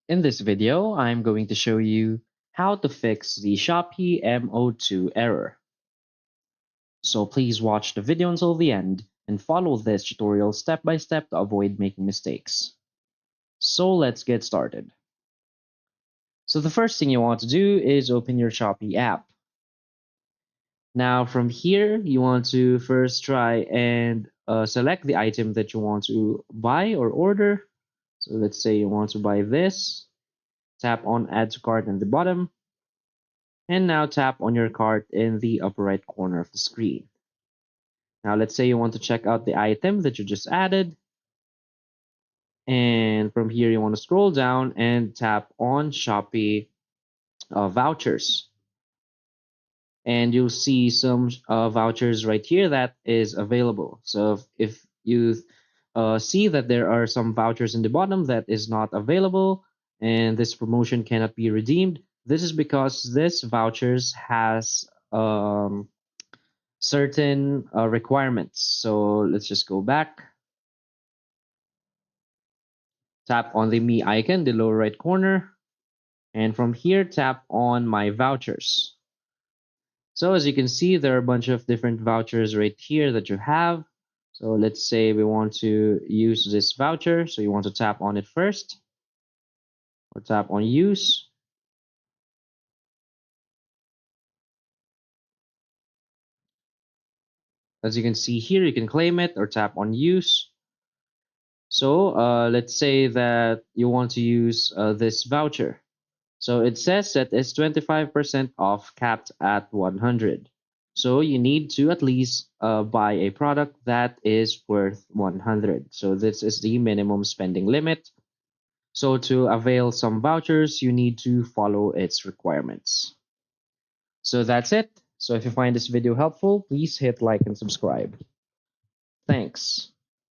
In this video, I'm going to show you how to fix the Shopee M02 error. So please watch the video until the end and follow this tutorial step by step to avoid making mistakes. So let's get started. So the first thing you want to do is open your Shopee app. Now from here, you want to first try and select the item that you want to buy or order. So let's say you want to buy this. Tap on Add to Cart in the bottom. And now tap on your cart in the upper right corner of the screen. Now let's say you want to check out the item that you just added. And from here, you want to scroll down and tap on Shopee vouchers. And you'll see some vouchers right here that is available. So if you see that there are some vouchers in the bottom that is not available and this promotion cannot be redeemed, this is because this vouchers has certain requirements. So let's just go back. Tap on the Me icon, the lower right corner. And from here, tap on My Vouchers. So as you can see, there are a bunch of different vouchers right here that you have. So let's say we want to use this voucher. So you want to tap on it first or tap on Use. As you can see here, you can claim it or tap on Use. So let's say that you want to use this voucher. So it says that it's 25% off capped at 100. So you need to at least buy a product that is worth 100. So this is the minimum spending limit. So to avail some vouchers, you need to follow its requirements. So that's it. So if you find this video helpful, please hit like and subscribe. Thanks.